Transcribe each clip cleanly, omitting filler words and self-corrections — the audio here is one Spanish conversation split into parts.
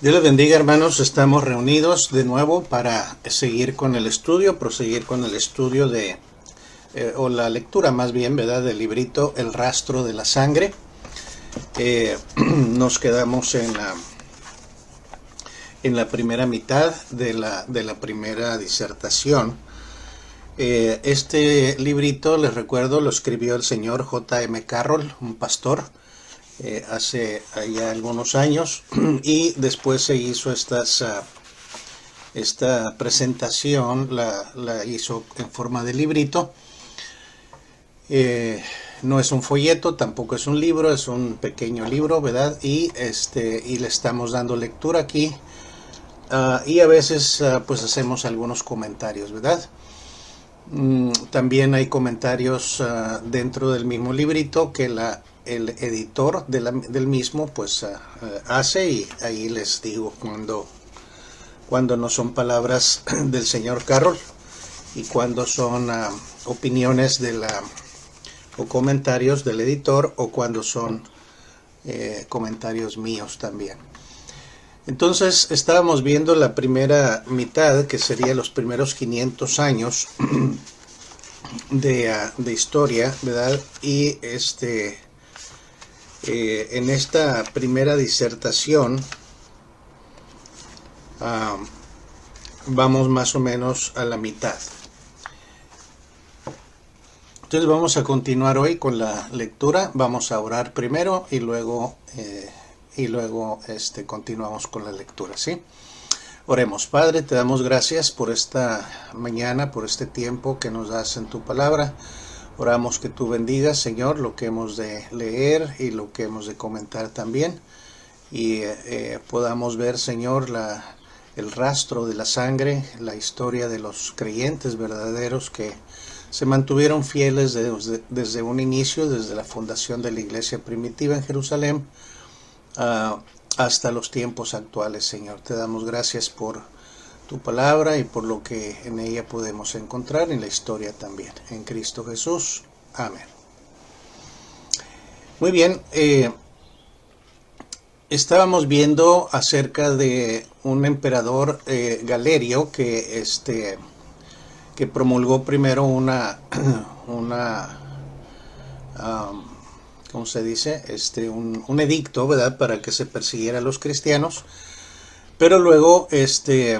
Dios les bendiga, hermanos. Estamos reunidos de nuevo para seguir con el estudio, proseguir con el estudio o la lectura más bien, ¿verdad?, del librito El rastro de la sangre. Nos quedamos en la primera mitad de la primera disertación. Este librito, les recuerdo, lo escribió el señor J.M. Carroll, un pastor, hace ya algunos años, y después se hizo esta presentación, la hizo en forma de librito. No es un folleto, tampoco es un libro, es un pequeño libro, ¿verdad? Y le estamos dando lectura aquí, y a veces pues hacemos algunos comentarios, ¿verdad? También hay comentarios dentro del mismo librito que el editor del mismo pues hace, y ahí les digo cuando no son palabras del señor Carroll y cuando son opiniones o comentarios del editor, o cuando son comentarios míos también. Entonces estábamos viendo la primera mitad, que sería los primeros 500 años de historia, ¿verdad? Y en esta primera disertación vamos más o menos a la mitad. Entonces vamos a continuar hoy con la lectura. Vamos a orar primero y luego continuamos con la lectura, ¿sí? Oremos. Padre, te damos gracias por esta mañana, por este tiempo que nos das en tu palabra. Oramos que tú bendigas, Señor, lo que hemos de leer y lo que hemos de comentar también, y podamos ver, Señor, el rastro de la sangre, la historia de los creyentes verdaderos que se mantuvieron fieles desde un inicio, desde la fundación de la iglesia primitiva en Jerusalén, hasta los tiempos actuales, Señor. Te damos gracias por tu palabra y por lo que en ella podemos encontrar en la historia también. En Cristo Jesús. Amén. Muy bien. Estábamos viendo acerca de un emperador, Galerio, que promulgó primero ¿cómo se dice? Un edicto, ¿verdad?, para que se persiguiera a los cristianos, pero luego se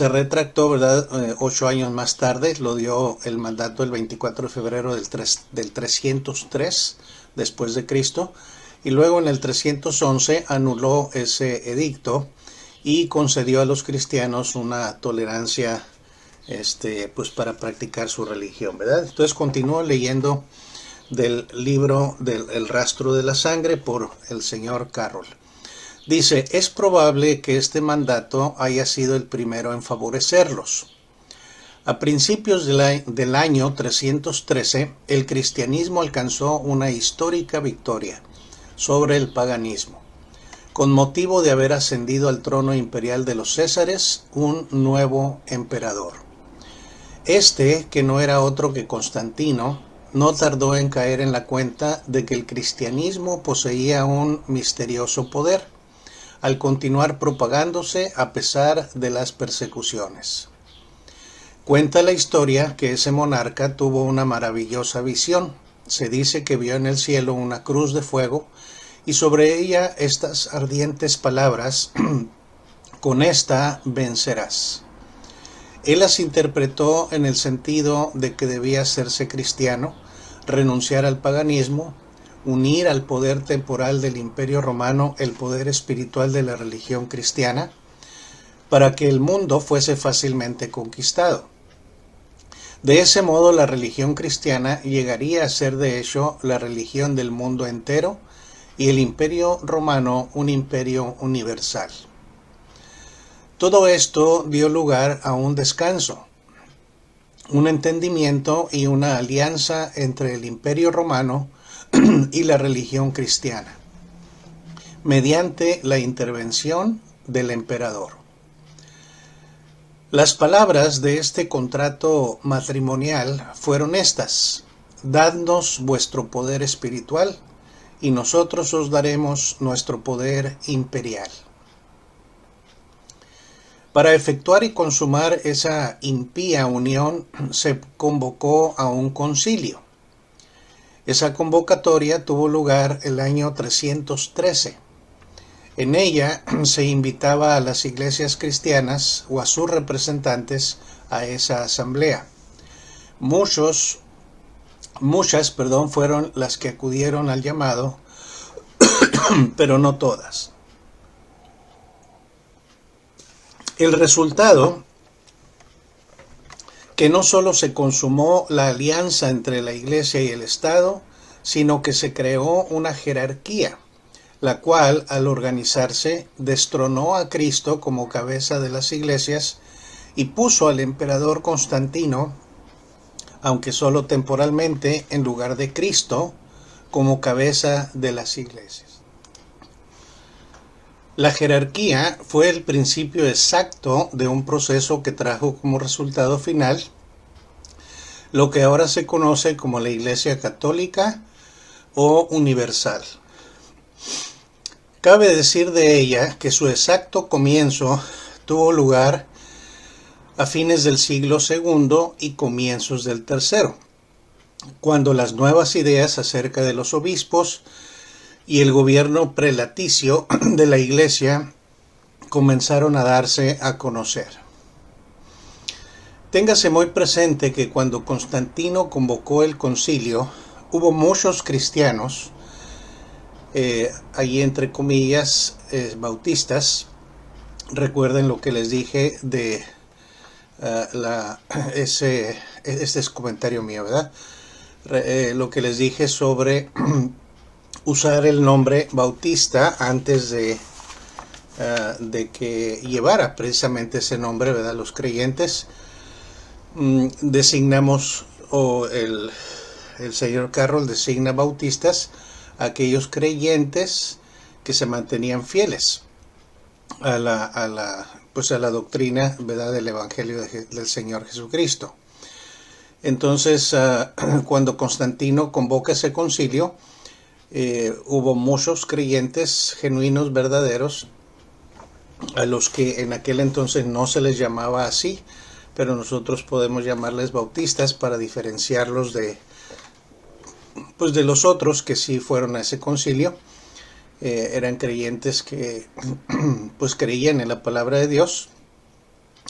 retractó, ¿verdad? 8 años más tarde lo dio el mandato el 24 de febrero del 303 después de Cristo, y luego en el 311 anuló ese edicto y concedió a los cristianos una tolerancia pues para practicar su religión, ¿verdad? Entonces continúo leyendo del libro El rastro de la sangre por el señor Carroll. Dice: es probable que este mandato haya sido el primero en favorecerlos. A principios del año 313, el cristianismo alcanzó una histórica victoria sobre el paganismo, con motivo de haber ascendido al trono imperial de los Césares un nuevo emperador. Que no era otro que Constantino, no tardó en caer en la cuenta de que el cristianismo poseía un misterioso poder, al continuar propagándose a pesar de las persecuciones. Cuenta la historia que ese monarca tuvo una maravillosa visión. Se dice que vio en el cielo una cruz de fuego y sobre ella estas ardientes palabras: con esta vencerás. Él las interpretó en el sentido de que debía hacerse cristiano, renunciar al paganismo, unir al poder temporal del Imperio Romano el poder espiritual de la religión cristiana, para que el mundo fuese fácilmente conquistado. De ese modo, la religión cristiana llegaría a ser de hecho la religión del mundo entero, y el Imperio Romano un imperio universal. Todo esto dio lugar a un descanso, un entendimiento y una alianza entre el Imperio Romano y la religión cristiana, mediante la intervención del emperador. Las palabras de este contrato matrimonial fueron estas: dadnos vuestro poder espiritual y nosotros os daremos nuestro poder imperial. Para efectuar y consumar esa impía unión, se convocó a un concilio. Esa convocatoria tuvo lugar el año 313. En ella se invitaba a las iglesias cristianas o a sus representantes a esa asamblea. Muchas fueron las que acudieron al llamado, pero no todas. El resultado, que no solo se consumó la alianza entre la Iglesia y el Estado, sino que se creó una jerarquía, la cual, al organizarse, destronó a Cristo como cabeza de las iglesias y puso al emperador Constantino, aunque solo temporalmente, en lugar de Cristo, como cabeza de las iglesias. La jerarquía fue el principio exacto de un proceso que trajo como resultado final lo que ahora se conoce como la Iglesia Católica o Universal. Cabe decir de ella que su exacto comienzo tuvo lugar a fines del siglo II y comienzos del III, cuando las nuevas ideas acerca de los obispos y el gobierno prelaticio de la Iglesia comenzaron a darse a conocer. Téngase muy presente que cuando Constantino convocó el concilio, hubo muchos cristianos, ahí entre comillas, bautistas. Recuerden lo que les dije de este es comentario mío, ¿verdad? Lo que les dije sobre usar el nombre bautista antes de que llevara precisamente ese nombre, ¿verdad? Los creyentes designamos, o el señor Carroll designa bautistas a aquellos creyentes que se mantenían fieles a la doctrina, ¿verdad?, del Evangelio del Señor Jesucristo. Entonces, cuando Constantino convoca ese concilio, hubo muchos creyentes genuinos, verdaderos, a los que en aquel entonces no se les llamaba así, pero nosotros podemos llamarles bautistas para diferenciarlos de los otros que sí fueron a ese concilio. Eran creyentes que pues creían en la palabra de Dios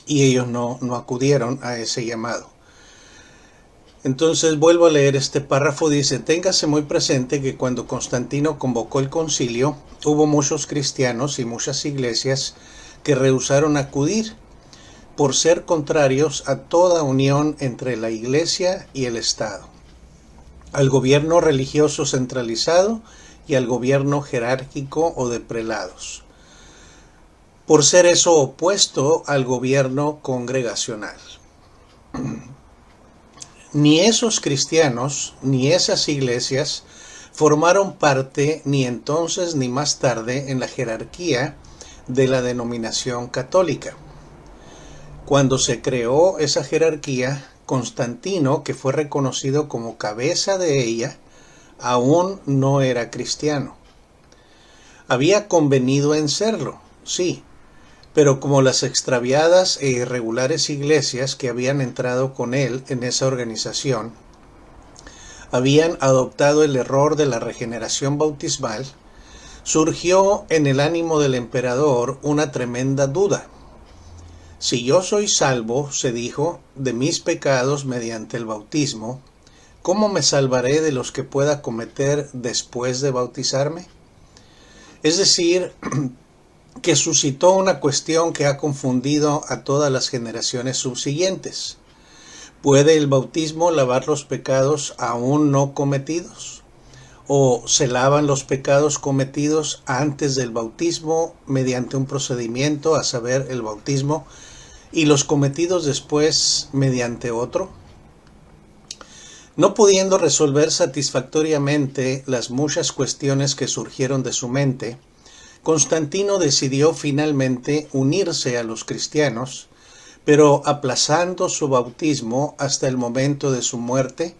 y ellos no acudieron a ese llamado. Entonces vuelvo a leer este párrafo. Dice: téngase muy presente que cuando Constantino convocó el concilio, hubo muchos cristianos y muchas iglesias que rehusaron acudir por ser contrarios a toda unión entre la Iglesia y el Estado, al gobierno religioso centralizado y al gobierno jerárquico o de prelados, por ser eso opuesto al gobierno congregacional. Ni esos cristianos ni esas iglesias formaron parte ni entonces ni más tarde en la jerarquía de la denominación católica. Cuando se creó esa jerarquía, Constantino, que fue reconocido como cabeza de ella, aún no era cristiano. Había convenido en serlo, sí, pero como las extraviadas e irregulares iglesias que habían entrado con él en esa organización habían adoptado el error de la regeneración bautismal, surgió en el ánimo del emperador una tremenda duda. Si yo soy salvo, se dijo, de mis pecados mediante el bautismo, ¿cómo me salvaré de los que pueda cometer después de bautizarme? Es decir, que suscitó una cuestión que ha confundido a todas las generaciones subsiguientes. ¿Puede el bautismo lavar los pecados aún no cometidos? ¿O se lavan los pecados cometidos antes del bautismo mediante un procedimiento, a saber, el bautismo, y los cometidos después mediante otro? No pudiendo resolver satisfactoriamente las muchas cuestiones que surgieron de su mente, Constantino decidió finalmente unirse a los cristianos, pero aplazando su bautismo hasta el momento de su muerte,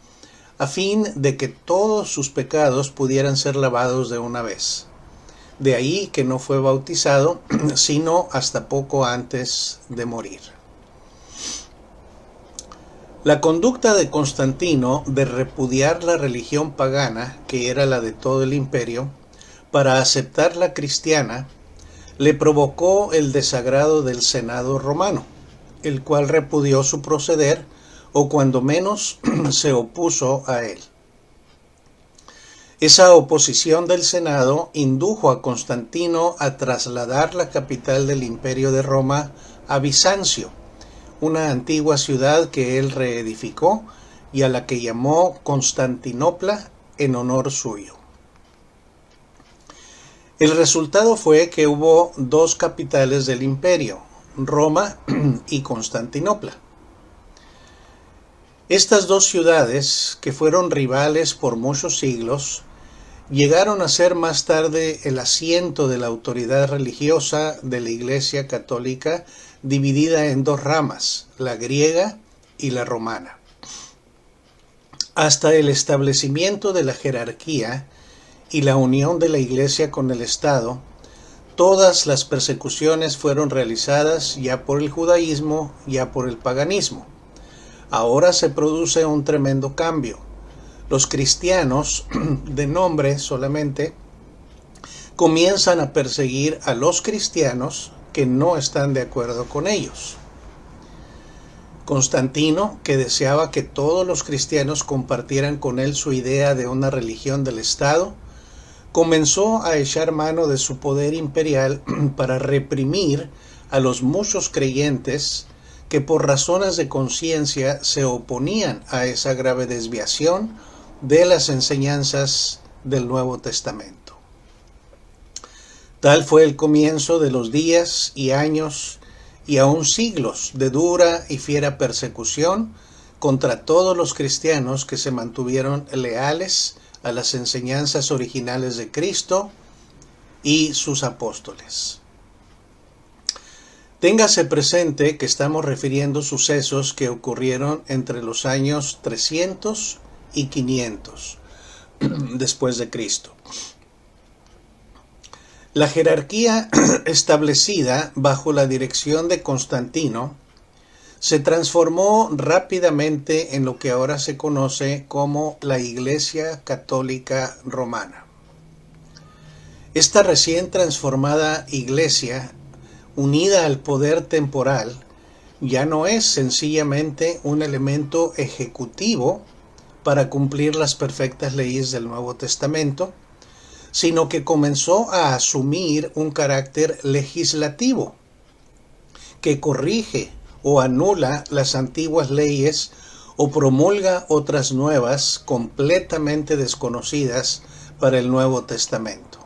a fin de que todos sus pecados pudieran ser lavados de una vez. De ahí que no fue bautizado, sino hasta poco antes de morir. La conducta de Constantino de repudiar la religión pagana, que era la de todo el imperio, para aceptar la cristiana, le provocó el desagrado del Senado romano, el cual repudió su proceder, o cuando menos se opuso a él. Esa oposición del Senado indujo a Constantino a trasladar la capital del Imperio de Roma a Bizancio, una antigua ciudad que él reedificó y a la que llamó Constantinopla en honor suyo. El resultado fue que hubo dos capitales del imperio, Roma y Constantinopla. Estas dos ciudades, que fueron rivales por muchos siglos, llegaron a ser más tarde el asiento de la autoridad religiosa de la Iglesia Católica, dividida en dos ramas, la griega y la romana. Hasta el establecimiento de la jerarquía y la unión de la Iglesia con el Estado, todas las persecuciones fueron realizadas ya por el judaísmo, ya por el paganismo. Ahora se produce un tremendo cambio. Los cristianos, de nombre solamente, comienzan a perseguir a los cristianos que no están de acuerdo con ellos. Constantino, que deseaba que todos los cristianos compartieran con él su idea de una religión del Estado, comenzó a echar mano de su poder imperial para reprimir a los muchos creyentes que por razones de conciencia se oponían a esa grave desviación de las enseñanzas del Nuevo Testamento. Tal fue el comienzo de los días y años y aún siglos de dura y fiera persecución contra todos los cristianos que se mantuvieron leales a las enseñanzas originales de Cristo y sus apóstoles. Téngase presente que estamos refiriendo sucesos que ocurrieron entre los años 300 y 500 después de Cristo. La jerarquía establecida bajo la dirección de Constantino se transformó rápidamente en lo que ahora se conoce como la Iglesia Católica Romana. Esta recién transformada iglesia, unida al poder temporal, ya no es sencillamente un elemento ejecutivo para cumplir las perfectas leyes del Nuevo Testamento, sino que comenzó a asumir un carácter legislativo que corrige o anula las antiguas leyes o promulga otras nuevas completamente desconocidas para el Nuevo Testamento.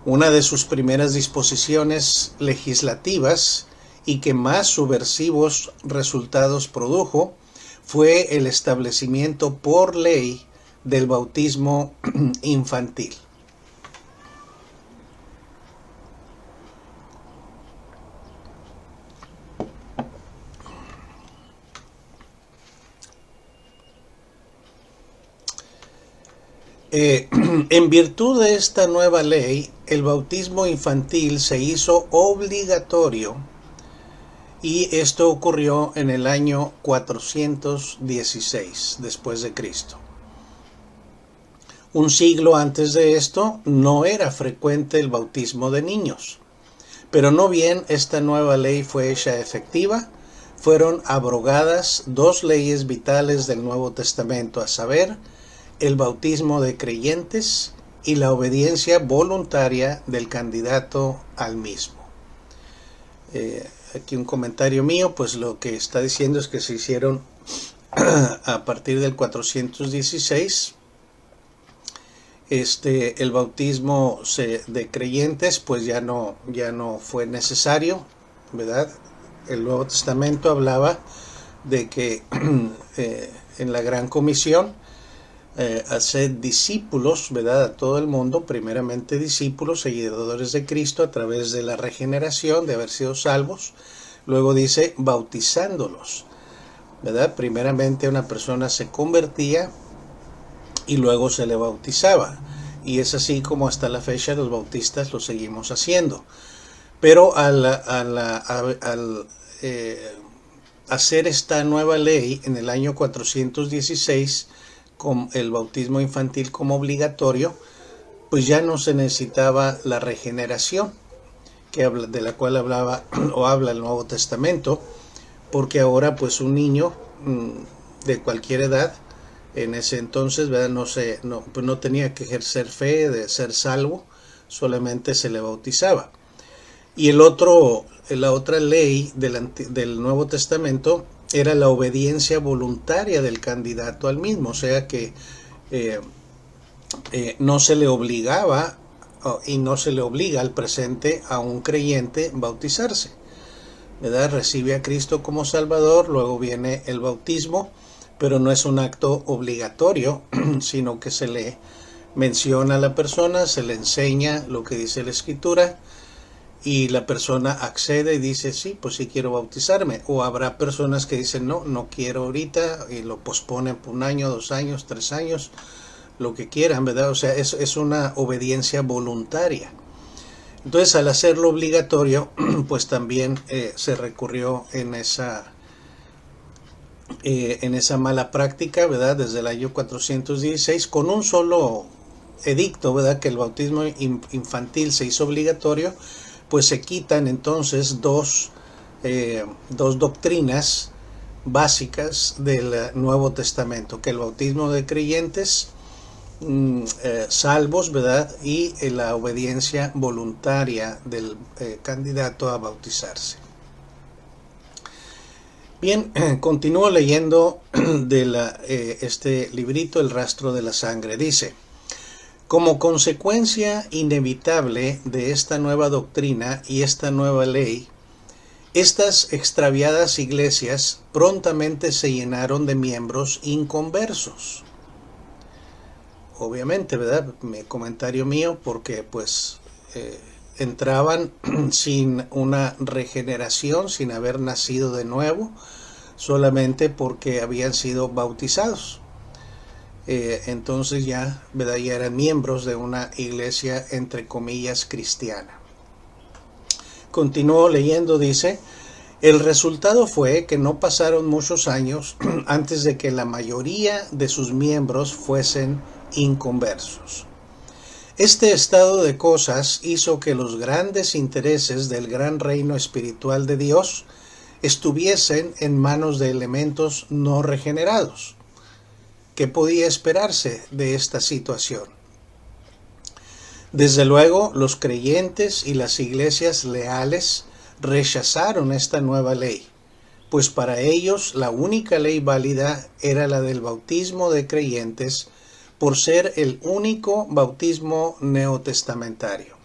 Una de sus primeras disposiciones legislativas y que más subversivos resultados produjo fue el establecimiento por ley del bautismo infantil. En virtud de esta nueva ley, el bautismo infantil se hizo obligatorio y esto ocurrió en el año 416 después de Cristo. Un siglo antes de esto no era frecuente el bautismo de niños, pero no bien esta nueva ley fue hecha efectiva, fueron abrogadas dos leyes vitales del Nuevo Testamento, a saber, el bautismo de creyentes y la obediencia voluntaria del candidato al mismo. Aquí un comentario mío, pues lo que está diciendo es que se hicieron a partir del 416 el bautismo de creyentes, pues ya no fue necesario, ¿verdad? El Nuevo Testamento hablaba de que en la Gran Comisión hacer discípulos, ¿verdad?, a todo el mundo, primeramente discípulos, seguidores de Cristo a través de la regeneración, de haber sido salvos. Luego dice bautizándolos. ¿verdad? Primeramente una persona se convertía y luego se le bautizaba. Y es así como hasta la fecha los bautistas lo seguimos haciendo. Pero al hacer esta nueva ley en el año 416, con el bautismo infantil como obligatorio, pues ya no se necesitaba la regeneración de la cual hablaba o habla el Nuevo Testamento, porque ahora pues un niño de cualquier edad en ese entonces, ¿verdad? Pues no tenía que ejercer fe de ser salvo, solamente se le bautizaba. Y la otra ley del Nuevo Testamento era la obediencia voluntaria del candidato al mismo, o sea que eh, no se le obligaba y no se le obliga al presente a un creyente bautizarse, ¿verdad? Recibe a Cristo como Salvador, luego viene el bautismo, pero no es un acto obligatorio, sino que se le menciona a la persona, se le enseña lo que dice la Escritura, y la persona accede y dice, sí, pues sí quiero bautizarme. O habrá personas que dicen, no, no quiero ahorita, y lo posponen por 1 año, 2 años, 3 años, lo que quieran, ¿verdad? O sea, es una obediencia voluntaria. Entonces, al hacerlo obligatorio, pues también se recurrió en esa mala práctica, ¿verdad? Desde el año 416, con un solo edicto, ¿verdad? Que el bautismo infantil se hizo obligatorio, pues se quitan entonces dos doctrinas básicas del Nuevo Testamento, que el bautismo de creyentes salvos, ¿verdad? Y la obediencia voluntaria del candidato a bautizarse. Bien, continúo leyendo de este librito, El rastro de la sangre. Dice, como consecuencia inevitable de esta nueva doctrina y esta nueva ley, estas extraviadas iglesias prontamente se llenaron de miembros inconversos. Obviamente, ¿verdad? Comentario mío, porque pues entraban sin una regeneración, sin haber nacido de nuevo, solamente porque habían sido bautizados. Entonces ya, ¿verdad? Ya eran miembros de una iglesia entre comillas cristiana. Continúo leyendo, dice, el resultado fue que no pasaron muchos años antes de que la mayoría de sus miembros fuesen inconversos. Este estado de cosas hizo que los grandes intereses del gran reino espiritual de Dios estuviesen en manos de elementos no regenerados. ¿Qué podía esperarse de esta situación? Desde luego, los creyentes y las iglesias leales rechazaron esta nueva ley, pues para ellos la única ley válida era la del bautismo de creyentes, por ser el único bautismo neotestamentario.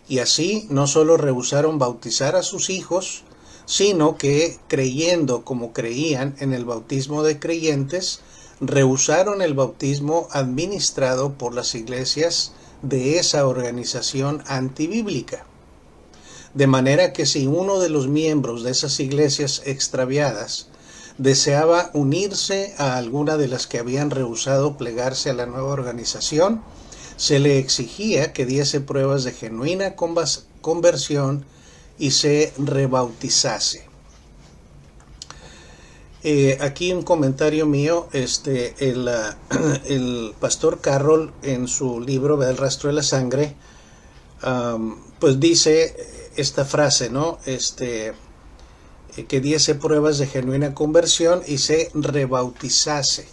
Y así no solo rehusaron bautizar a sus hijos, sino que, creyendo como creían en el bautismo de creyentes, rehusaron el bautismo administrado por las iglesias de esa organización antibíblica. De manera que si uno de los miembros de esas iglesias extraviadas deseaba unirse a alguna de las que habían rehusado plegarse a la nueva organización, se le exigía que diese pruebas de genuina conversión y se rebautizase. Aquí un comentario mío, el pastor Carroll en su libro El rastro de la sangre, pues dice esta frase, ¿no? Que diese pruebas de genuina conversión y se rebautizase.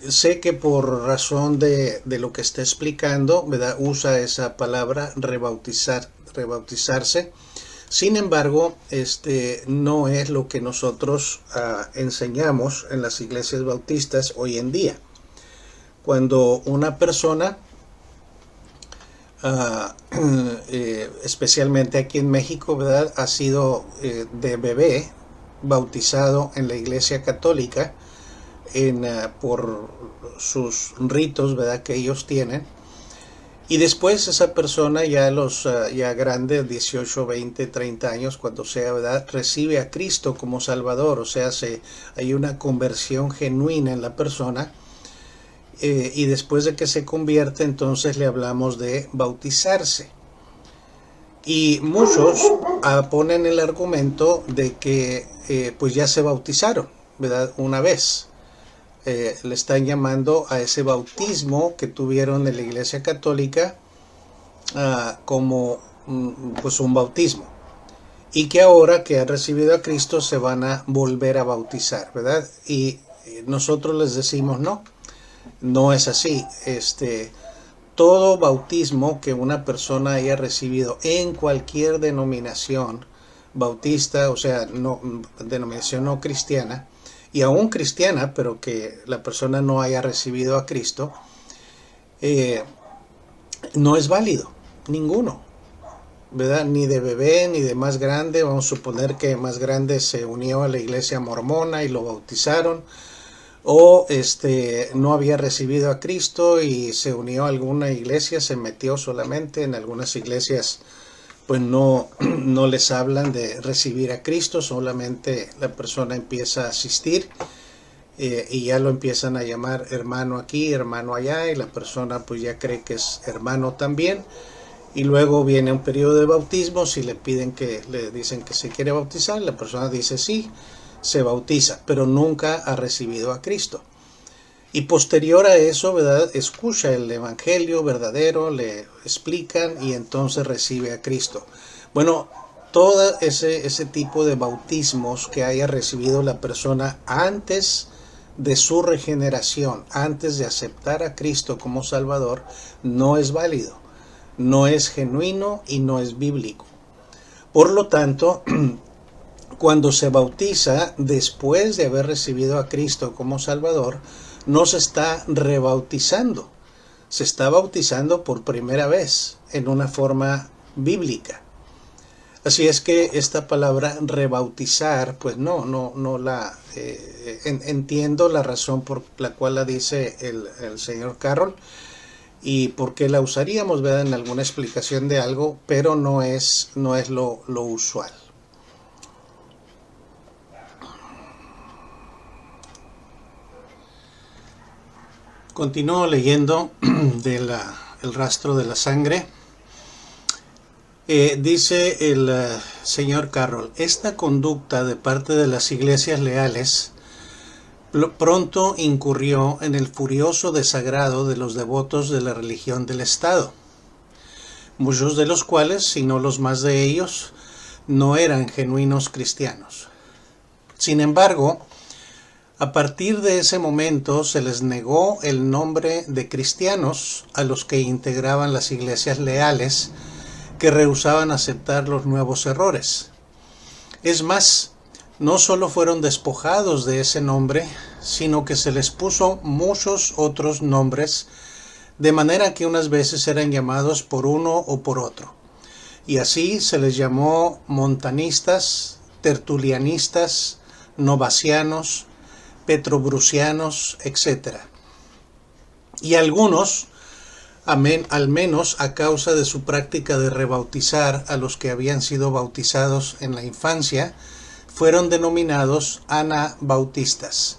Sé que por razón de lo que está explicando, ¿verdad? Usa esa palabra rebautizarse. Sin embargo, no es lo que nosotros enseñamos en las iglesias bautistas hoy en día. Cuando una persona, especialmente aquí en México, ¿verdad?, ha sido de bebé bautizado en la iglesia católica por sus ritos, ¿verdad?, que ellos tienen, Y después esa persona ya ya grande, 18, 20, 30 años, cuando sea, ¿verdad?, recibe a Cristo como Salvador, o sea, hay una conversión genuina en la persona, y después de que se convierte, entonces le hablamos de bautizarse. Y muchos ponen el argumento de que pues ya se bautizaron, ¿verdad?, una vez. Le están llamando a ese bautismo que tuvieron en la Iglesia Católica como pues un bautismo, y que ahora que han recibido a Cristo se van a volver a bautizar, ¿verdad? Y nosotros les decimos no es así. Todo bautismo que una persona haya recibido en cualquier denominación bautista, o sea, denominación no cristiana, y aún cristiana, pero que la persona no haya recibido a Cristo, no es válido, ninguno, ¿verdad? Ni de bebé, ni de más grande. Vamos a suponer que más grande se unió a la iglesia mormona y lo bautizaron, o no había recibido a Cristo y se unió a alguna iglesia, se metió solamente. En algunas iglesias pues no les hablan de recibir a Cristo, solamente la persona empieza a asistir, y ya lo empiezan a llamar hermano aquí, hermano allá, y la persona pues ya cree que es hermano también. Y luego viene un periodo de bautismo. Si le dicen que se quiere bautizar, la persona dice sí, se bautiza, pero nunca ha recibido a Cristo. Y posterior a eso, ¿verdad?, escucha el evangelio verdadero, le explican y entonces recibe a Cristo. Bueno, todo ese tipo de bautismos que haya recibido la persona antes de su regeneración, antes de aceptar a Cristo como Salvador, no es válido, no es genuino y no es bíblico. Por lo tanto, cuando se bautiza después de haber recibido a Cristo como Salvador, no se está rebautizando, se está bautizando por primera vez en una forma bíblica. Así es que esta palabra rebautizar, pues no la entiendo la razón por la cual la dice el señor Carroll y por qué la usaríamos, ¿verdad?, en alguna explicación de algo, pero no es lo usual. Continúo leyendo el rastro de la sangre. Dice el señor Carroll: esta conducta de parte de las iglesias leales pronto incurrió en el furioso desagrado de los devotos de la religión del Estado, muchos de los cuales, si no los más de ellos, no eran genuinos cristianos. Sin embargo, a partir de ese momento se les negó el nombre de cristianos a los que integraban las iglesias leales, que rehusaban aceptar los nuevos errores. Es más, no solo fueron despojados de ese nombre, sino que se les puso muchos otros nombres, de manera que unas veces eran llamados por uno o por otro. Y así se les llamó montanistas, tertulianistas, novacianos, petrobrusianos, etc. Y algunos, al menos a causa de su práctica de rebautizar a los que habían sido bautizados en la infancia, fueron denominados anabautistas,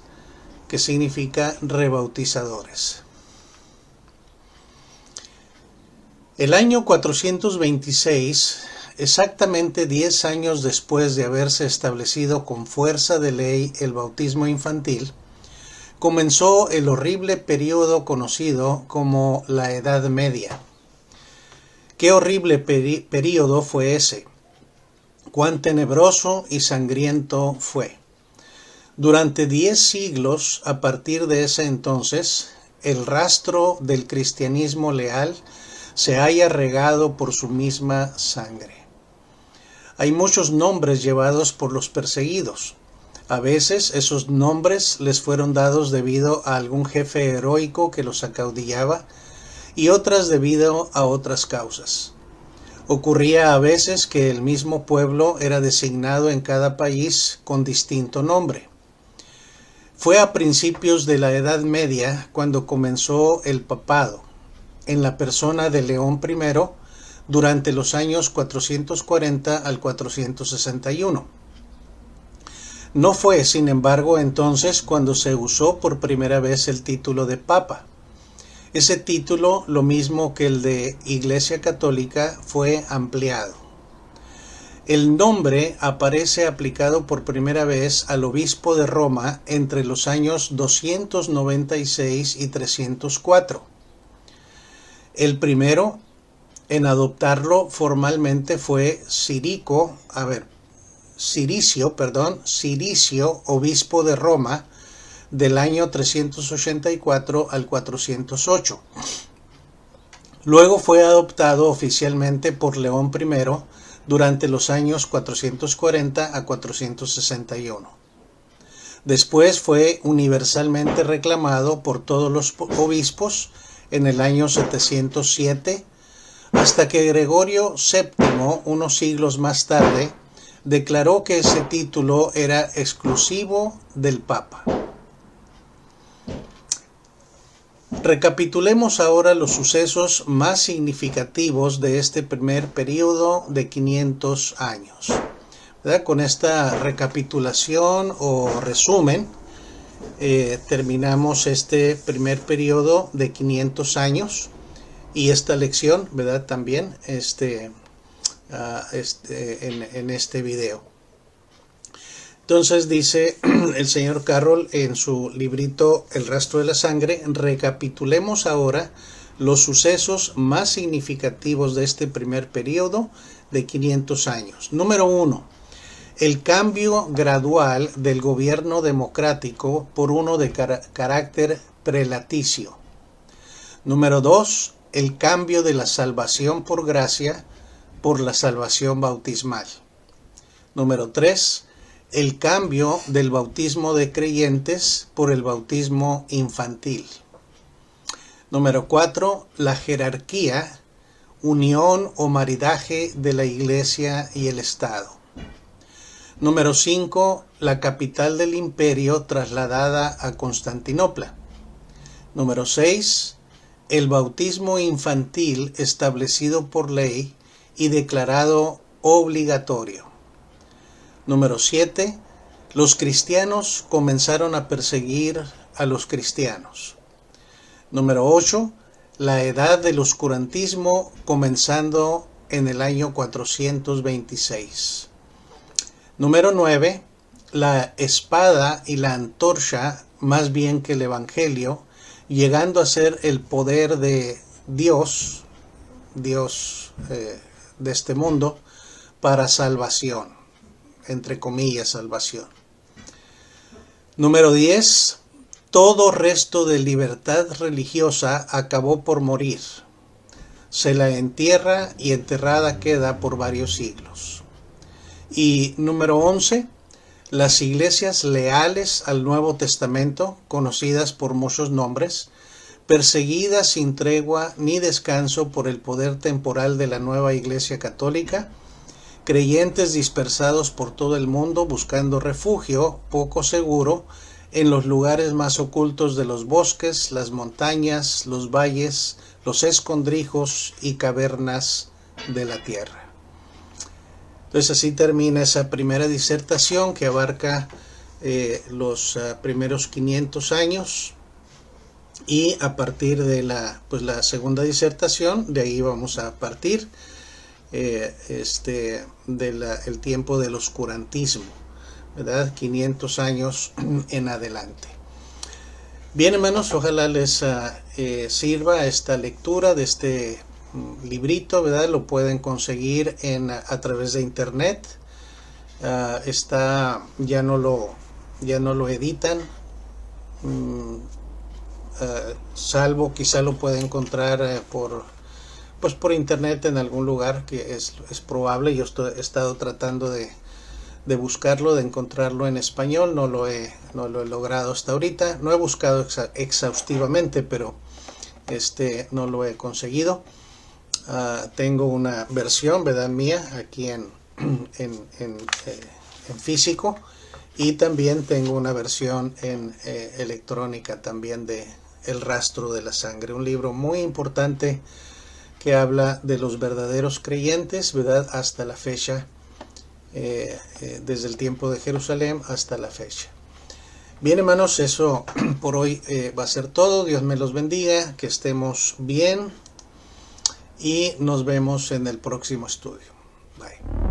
que significa rebautizadores. El año 426, exactamente 10 años después de haberse establecido con fuerza de ley el bautismo infantil, comenzó el horrible período conocido como la Edad Media. ¿Qué horrible período fue ese? ¿Cuán tenebroso y sangriento fue? Durante 10 siglos, a partir de ese entonces, el rastro del cristianismo leal se halla regado por su misma sangre. Hay muchos nombres llevados por los perseguidos. A veces esos nombres les fueron dados debido a algún jefe heroico que los acaudillaba, y otras debido a otras causas. Ocurría a veces que el mismo pueblo era designado en cada país con distinto nombre. Fue a principios de la Edad Media cuando comenzó el papado. en la persona de León I durante los años 440 al 461. No fue, sin embargo, entonces cuando se usó por primera vez el título de Papa. Ese título, lo mismo que el de Iglesia Católica, fue ampliado. El nombre aparece aplicado por primera vez al obispo de Roma entre los años 296 y 304. El primero en adoptarlo formalmente fue Ciricio, obispo de Roma, del año 384 al 408. Luego fue adoptado oficialmente por León I durante los años 440 a 461. Después fue universalmente reclamado por todos los obispos en el año 707, hasta que Gregorio VII, unos siglos más tarde, declaró que ese título era exclusivo del Papa. Recapitulemos ahora los sucesos más significativos de este primer periodo de 500 años. ¿Verdad? Con esta recapitulación o resumen, terminamos este primer periodo de 500 años y esta lección, ¿verdad? También en este video. Entonces dice el señor Carroll en su librito El rastro de la sangre: recapitulemos ahora los sucesos más significativos de este primer periodo de 500 años. Número 1. El cambio gradual del gobierno democrático por uno de carácter prelaticio. Número 2. El cambio de la salvación por gracia por la salvación bautismal. Número 3. El cambio del bautismo de creyentes por el bautismo infantil. Número 4. La jerarquía, unión o maridaje de la Iglesia y el Estado. Número 5. La capital del imperio trasladada a Constantinopla. Número 6. El bautismo infantil establecido por ley y declarado obligatorio. Número 7. Los cristianos comenzaron a perseguir a los cristianos. Número 8. La edad del oscurantismo comenzando en el año 426. Número 9. La espada y la antorcha, más bien que el evangelio, llegando a ser el poder de Dios de este mundo, para salvación, entre comillas, salvación. Número 10. Todo resto de libertad religiosa acabó por morir. Se la entierra y enterrada queda por varios siglos. Y número 11. Las iglesias leales al Nuevo Testamento, conocidas por muchos nombres, perseguidas sin tregua ni descanso por el poder temporal de la nueva Iglesia Católica, creyentes dispersados por todo el mundo buscando refugio poco seguro en los lugares más ocultos de los bosques, las montañas, los valles, los escondrijos y cavernas de la tierra. Entonces así termina esa primera disertación que abarca los primeros 500 años, y a partir de la segunda disertación, de ahí vamos a partir el tiempo del oscurantismo, ¿verdad? 500 años en adelante. Bien, hermanos, ojalá les sirva esta lectura de este librito, ¿verdad? Lo pueden conseguir a través de internet. Ya no lo editan, salvo quizá lo pueda encontrar por internet en algún lugar, que es probable. Yo he estado tratando de buscarlo, de encontrarlo en español. No lo he logrado hasta ahorita. No he buscado exhaustivamente, pero no lo he conseguido. Tengo una versión, ¿verdad?, mía aquí en físico, y también tengo una versión en electrónica también de El rastro de la sangre, un libro muy importante que habla de los verdaderos creyentes, ¿verdad? Hasta la fecha, desde el tiempo de Jerusalén hasta la fecha. Bien, hermanos, eso por hoy va a ser todo. Dios me los bendiga, que estemos bien y nos vemos en el próximo estudio. Bye.